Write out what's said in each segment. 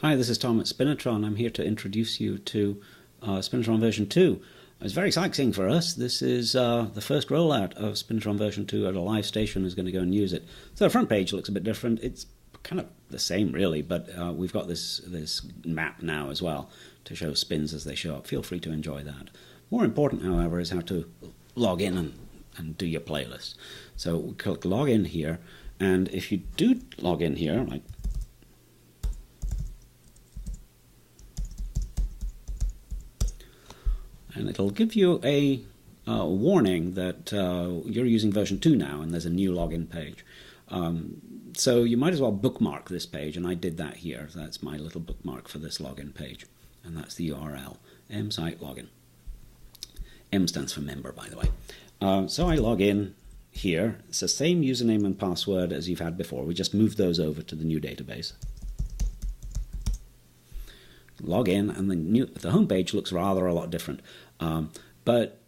Hi, this is Tom at Spinitron. I'm here to introduce you to Spinitron version 2. It's very exciting for us. This is the first rollout of Spinitron version 2 at a live station who's going to go and use it. So the front page looks a bit different. It's kind of the same, really, but we've got this map now as well to show spins as they show up. Feel free to enjoy that. More important, however, is how to log in and do your playlist. So we click log in here, and if you do log in here, like and it'll give you a warning that you're using version 2 now and there's a new login page. So you might as well bookmark this page, and I did that here. So that's my little bookmark for this login page, and that's the URL, msite login. M stands for member, by the way. So I log in here. It's the same username and password as you've had before. We just moved those over to the new database. Log in, and the home page looks rather a lot different, but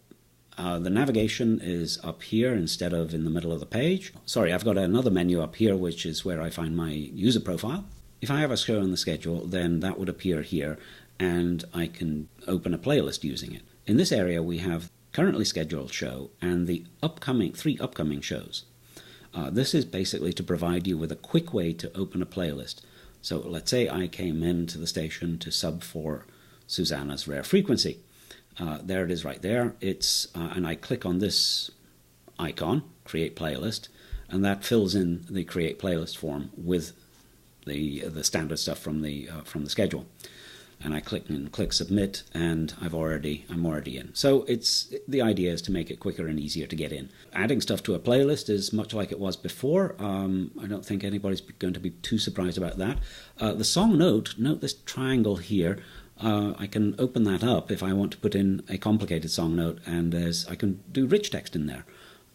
the navigation is up here instead of in the middle of the page. Sorry, I've got another menu up here, which is where I find my user profile. If I have a show in the schedule, then that would appear here, and I can open a playlist using it. In this area, we have currently scheduled show and the three upcoming shows. This is basically to provide you with a quick way to open a playlist. So let's say I came into the station to sub for Susanna's Rare Frequency. There it is right there. And I click on this icon, Create Playlist, and that fills in the Create Playlist form with the standard stuff from the schedule. And I click Submit, and I'm already in. So the idea is to make it quicker and easier to get in. Adding stuff to a playlist is much like it was before. I don't think anybody's going to be too surprised about that. The song note this triangle here. I can open that up if I want to put in a complicated song note, and I can do rich text in there.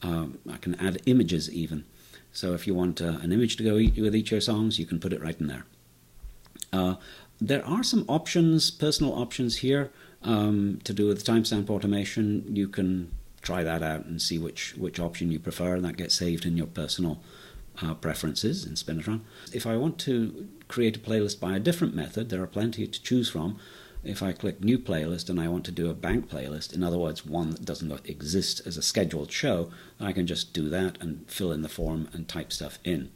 I can add images even. So if you want an image to go with each of your songs, you can put it right in there. There are some options, personal options here, to do with timestamp automation. You can try that out and see which option you prefer, and that gets saved in your personal preferences in Spinitron. If I want to create a playlist by a different method, there are plenty to choose from. If I click New Playlist and I want to do a bank playlist, in other words, one that doesn't exist as a scheduled show, I can just do that and fill in the form and type stuff in.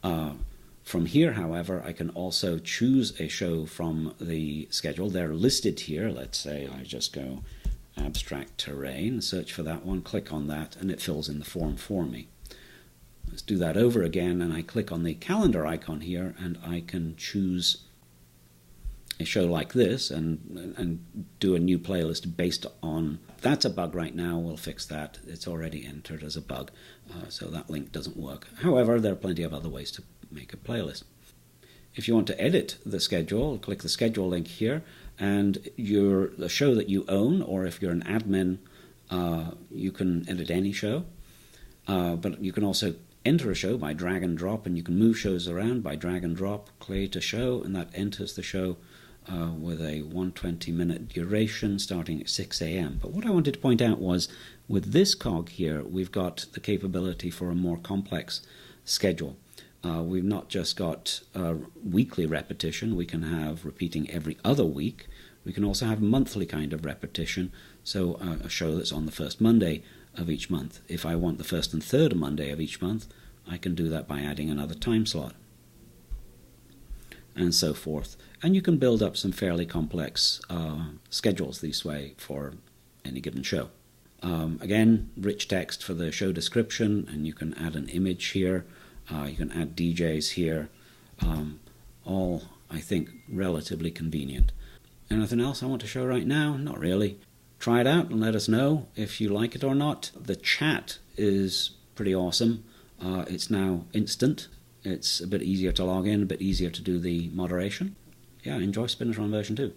From here, however, I can also choose a show from the schedule. They're listed here. Let's say I just go Abstract Terrain, search for that one, click on that, and it fills in the form for me. Let's do that over again, and I click on the calendar icon here, and I can choose a show like this and do a new playlist based on... That's a bug right now. We'll fix that. It's already entered as a bug, so that link doesn't work. However, there are plenty of other ways to make a playlist. If you want to edit the schedule, click the schedule link here, and the show that you own, or if you're an admin, you can edit any show. But you can also enter a show by drag and drop, and you can move shows around by drag and drop, create a show, and that enters the show with a 120-minute duration starting at 6 a.m. But what I wanted to point out was, with this cog here, we've got the capability for a more complex schedule. We've not just got weekly repetition. We can have repeating every other week. We can also have monthly kind of repetition, so a show that's on the first Monday of each month. If I want the first and third Monday of each month, I can do that by adding another time slot, and so forth. And you can build up some fairly complex schedules this way for any given show. Again, rich text for the show description, and you can add an image here. You can add DJs here. All, I think, relatively convenient. Anything else I want to show right now? Not really. Try it out and let us know if you like it or not. The chat is pretty awesome. It's now instant. It's a bit easier to log in, a bit easier to do the moderation. Yeah, enjoy Spinitron version 2.